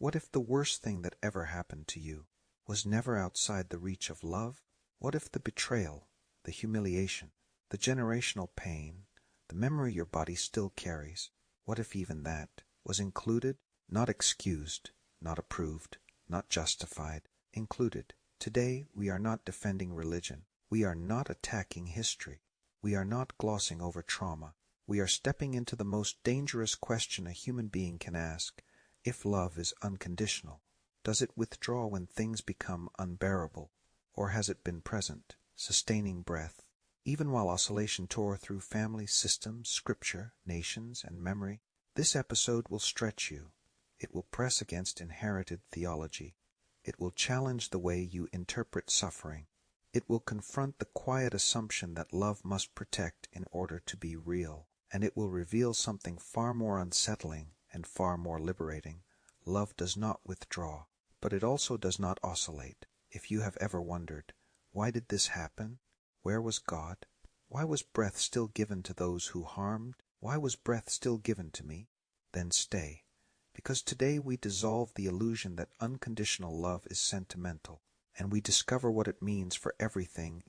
What if the worst thing that ever happened to you was never outside the reach of love? What if the betrayal, the humiliation, the generational pain, the memory your body still carries, what if even that was included, not excused, not approved, not justified, included? Today we are not defending religion. We are not attacking history. We are not glossing over trauma. We are stepping into the most dangerous question a human being can ask. If love is unconditional, does it withdraw when things become unbearable, or has it been present, sustaining breath, even while oscillation tore through family systems, scripture, nations, and memory? This episode will stretch you. It will press against inherited theology. It will challenge the way you interpret suffering. It will confront the quiet assumption that love must protect in order to be real. And it will reveal something far more unsettling and far more liberating. Love does not withdraw, but it also does not oscillate. If you have ever wondered, why did this happen? Where was God? Why was breath still given to those who harmed? Why was breath still given to me? Then stay, because today we dissolve the illusion that unconditional love is sentimental, and we discover what it means for everything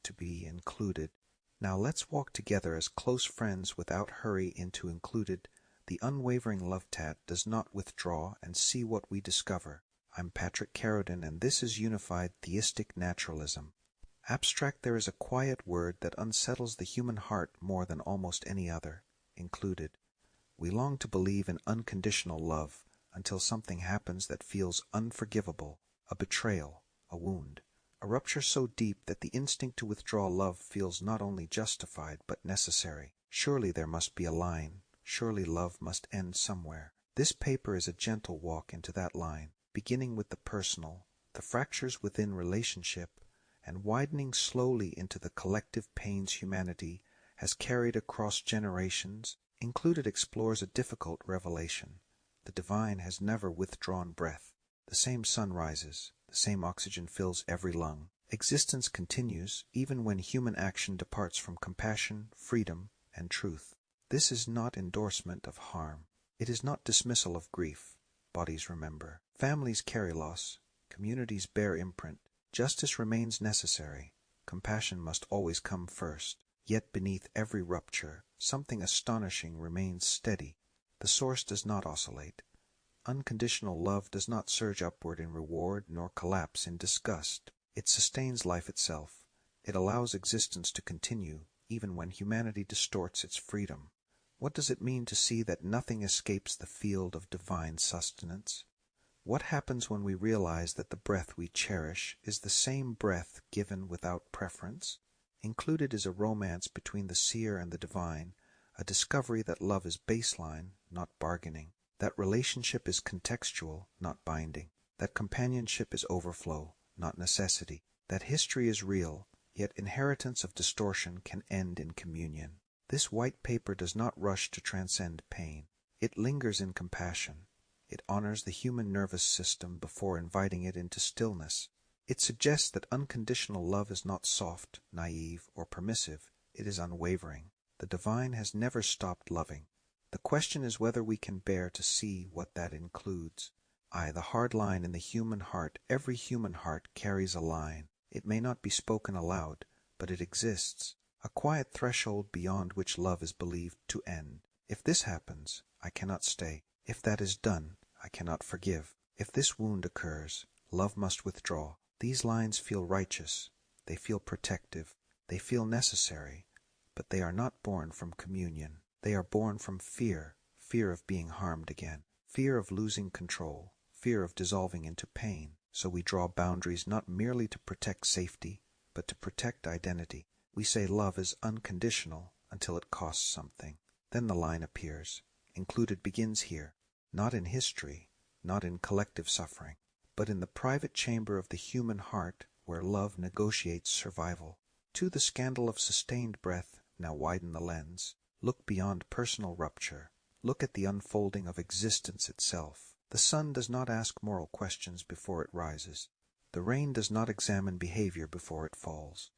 to be included. Now let's walk together as close friends without hurry into included. The unwavering love tat does not withdraw, and see what we discover. I'm Patrick Carodine, and this is Unified Theistic Naturalism. Abstract, there is a quiet word that unsettles the human heart more than almost any other, included. We long to believe in unconditional love until something happens that feels unforgivable, a betrayal, a wound. A rupture so deep that the instinct to withdraw love feels not only justified but necessary. Surely there must be a line. Surely love must end somewhere. This paper is a gentle walk into that line, beginning with the personal, the fractures within relationship, and widening slowly into the collective pains humanity has carried across generations. Included explores a difficult revelation. The divine has never withdrawn breath. The same sun rises. The same oxygen fills every lung. Existence continues even when human action departs from compassion, freedom, and truth. This is not endorsement of harm. It is not dismissal of grief. Bodies remember. Families carry loss. Communities bear imprint. Justice remains necessary. Compassion must always come first. Yet beneath every rupture, something astonishing remains steady. The source does not oscillate. Unconditional love does not surge upward in reward nor collapse in disgust. It sustains life itself. It allows existence to continue even when humanity distorts its freedom. What does it mean to see that nothing escapes the field of divine sustenance? What happens when we realize that the breath we cherish is the same breath given without preference? Included is a romance between the seer and the divine, a discovery that love is baseline, not bargaining. That relationship is contextual, not binding. That companionship is overflow, not necessity. That history is real, yet inheritance of distortion can end in communion. This white paper does not rush to transcend pain. It lingers in compassion. It honors the human nervous system before inviting it into stillness. It suggests that unconditional love is not soft, naive, or permissive. It is unwavering. The divine has never stopped loving. The question is whether we can bear to see what that includes. The hard line in the human heart. Every human heart carries a line. It may not be spoken aloud, but it exists. A quiet threshold beyond which love is believed to end. If this happens, I cannot stay. If that is done, I cannot forgive. If this wound occurs, love must withdraw. These lines feel righteous. They feel protective. They feel necessary. But they are not born from communion. They are born from fear, fear of being harmed again, fear of losing control, fear of dissolving into pain. So we draw boundaries not merely to protect safety, but to protect identity. We say love is unconditional until it costs something. Then the line appears. Included begins here, not in history, not in collective suffering, but in the private chamber of the human heart where love negotiates survival. To the scandal of sustained breath, now widen the lens. Look beyond personal rupture. Look at the unfolding of existence itself. The sun does not ask moral questions before it rises. The rain does not examine behavior before it falls.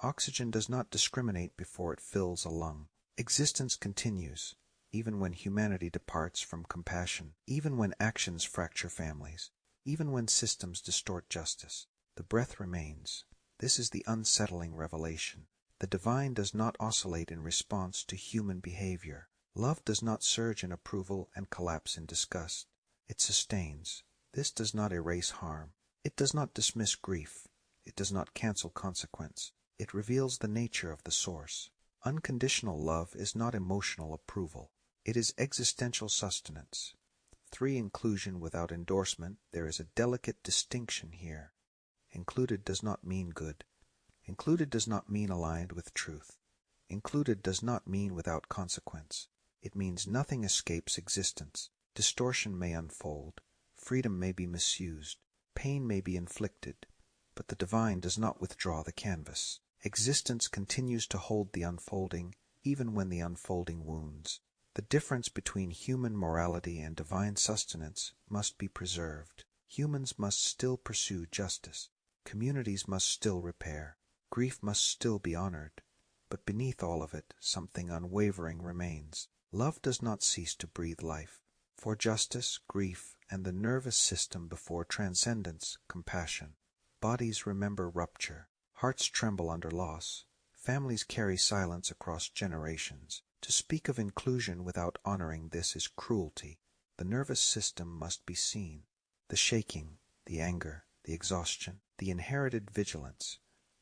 Oxygen does not discriminate before it fills a lung. Existence continues. even when humanity departs from compassion, even when actions fracture families, even when systems distort justice. The breath remains. This is the unsettling revelation. The divine does not oscillate in response to human behavior. Love does not surge in approval and collapse in disgust. It sustains. This does not erase harm. It does not dismiss grief. It does not cancel consequence. It reveals the nature of the source. Unconditional love is not emotional approval. It is existential sustenance. 3. Inclusion without endorsement. There is a delicate distinction here. Included does not mean good. Included does not mean aligned with truth. Included does not mean without consequence. It means nothing escapes existence. Distortion may unfold. Freedom may be misused. Pain may be inflicted. But the divine does not withdraw the canvas. Existence continues to hold the unfolding, even when the unfolding wounds. The difference between human morality and divine sustenance must be preserved. Humans must still pursue justice. Communities must still repair. Grief must still be honored. But beneath all of it, something unwavering remains. Love does not cease to breathe life. For justice, grief, and the nervous system before transcendence, compassion. Bodies remember rupture. Hearts tremble under loss. Families carry silence across generations. To speak of inclusion without honoring this is cruelty. The nervous system must be seen. The shaking, the anger, the exhaustion, the inherited vigilance.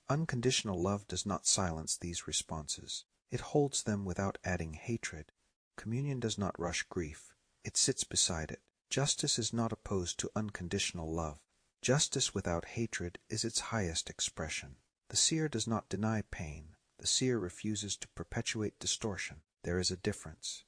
Unconditional love does not silence these responses. It holds them without adding hatred. Communion does not rush grief. It sits beside it. Justice is not opposed to unconditional love. Justice without hatred is its highest expression. The seer does not deny pain. The seer refuses to perpetuate distortion. There is a difference.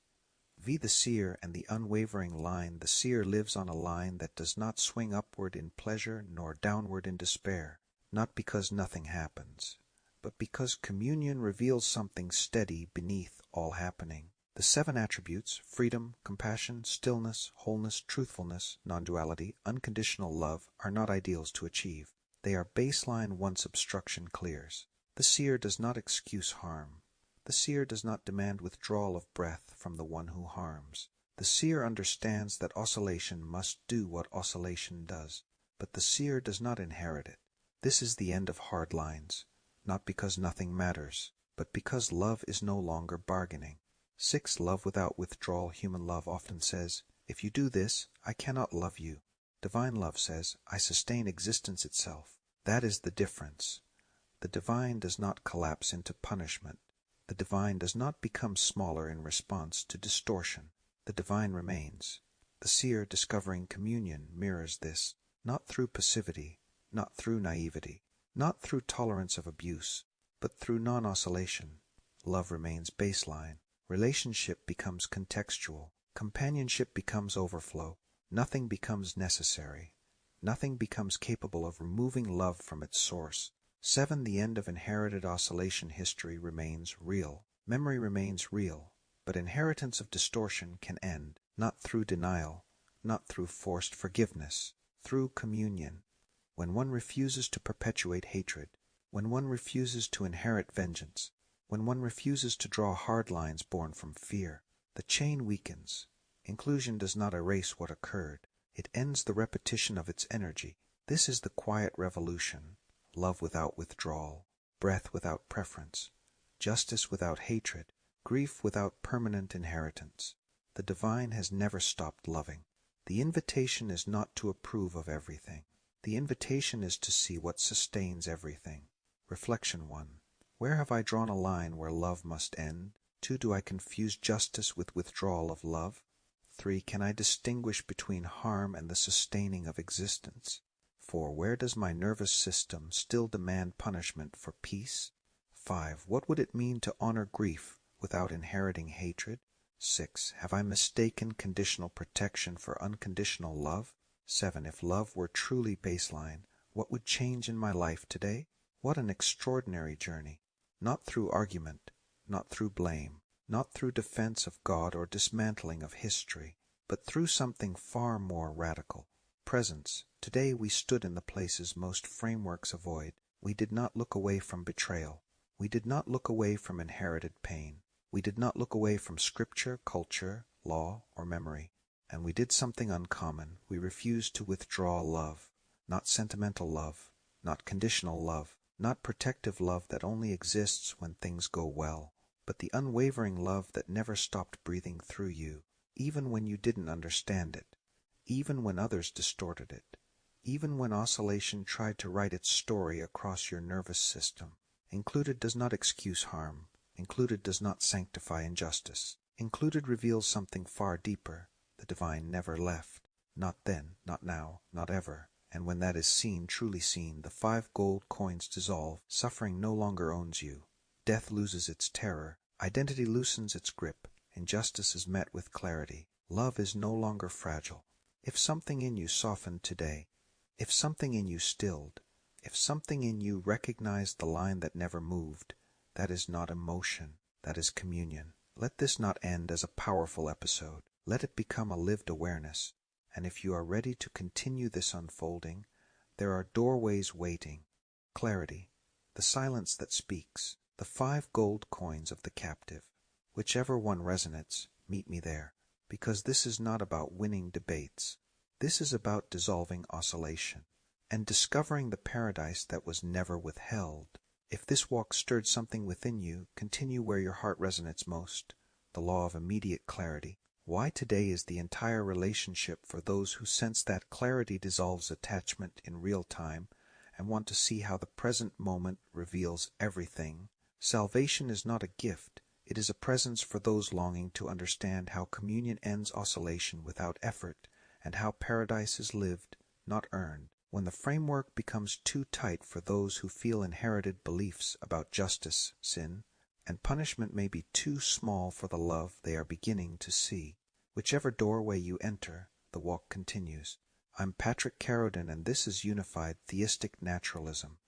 The seer and the unwavering line. The seer lives on a line that does not swing upward in pleasure nor downward in despair, not because nothing happens, but because communion reveals something steady beneath all happening. The 7 attributes, freedom, compassion, stillness, wholeness, truthfulness, non-duality, unconditional love, are not ideals to achieve. They are baseline once obstruction clears. The seer does not excuse harm. The seer does not demand withdrawal of breath from the one who harms. The seer understands that oscillation must do what oscillation does, but the seer does not inherit it. This is the end of hard lines, not because nothing matters, but because love is no longer bargaining. 6. Love without withdrawal. Human love often says, "If you do this, I cannot love you." Divine love says, "I sustain existence itself." That is the difference. The divine does not collapse into punishment. The divine does not become smaller in response to distortion. The divine remains. The seer discovering communion mirrors this, not through passivity, not through naivety, not through tolerance of abuse, but through non-oscillation. Love remains baseline. Relationship becomes contextual. Companionship becomes overflow. Nothing becomes necessary. Nothing becomes capable of removing love from its source. 7. The end of inherited oscillation. History remains real. Memory remains real. But inheritance of distortion can end, not through denial, not through forced forgiveness, through communion. When one refuses to perpetuate hatred, when one refuses to inherit vengeance, when one refuses to draw hard lines born from fear, the chain weakens. Inclusion does not erase what occurred. It ends the repetition of its energy. This is the quiet revolution. Love without withdrawal, breath without preference, justice without hatred, grief without permanent inheritance. The divine has never stopped loving. The invitation is not to approve of everything. The invitation is to see what sustains everything. Reflection 1. Where have I drawn a line where love must end? 2. Do I confuse justice with withdrawal of love? 3. Can I distinguish between harm and the sustaining of existence? 4. Where does my nervous system still demand punishment for peace? 5. What would it mean to honor grief without inheriting hatred? 6. Have I mistaken conditional protection for unconditional love? 7. If love were truly baseline, what would change in my life today? What an extraordinary journey. Not through argument, not through blame, not through defense of God or dismantling of history, but through something far more radical. Presence. Today we stood in the places most frameworks avoid. We did not look away from betrayal. We did not look away from inherited pain. We did not look away from scripture, culture, law, or memory. And we did something uncommon. We refused to withdraw love. Not sentimental love, not conditional love, not protective love that only exists when things go well, but the unwavering love that never stopped breathing through you, even when you didn't understand it, even when others distorted it, even when oscillation tried to write its story across your nervous system. Included does not excuse harm. Included does not sanctify injustice. Included reveals something far deeper. The divine never left. Not then, not now, not ever. And when that is seen, truly seen, the 5 gold coins dissolve. Suffering no longer owns you. Death loses its terror. Identity loosens its grip. Injustice is met with clarity. Love is no longer fragile. If something in you softened today, if something in you stilled, if something in you recognized the line that never moved, that is not emotion, that is communion. Let this not end as a powerful episode. Let it become a lived awareness. And if you are ready to continue this unfolding, there are doorways waiting. Clarity, the silence that speaks, the 5 gold coins of the captive. Whichever one resonates, meet me there. Because this is not about winning debates. This is about dissolving oscillation and discovering the paradise that was never withheld. If this walk stirred something within you, continue where your heart resonates most, the law of immediate clarity. Why today is the entire relationship for those who sense that clarity dissolves attachment in real time and want to see how the present moment reveals everything. Salvation is not a gift. It is a presence for those longing to understand how communion ends oscillation without effort and how paradise is lived, not earned. When the framework becomes too tight for those who feel inherited beliefs about justice, sin, and punishment may be too small for the love they are beginning to see. Whichever doorway you enter, the walk continues. I'm Patrick Carodine, and this is Unified Theistic Naturalism.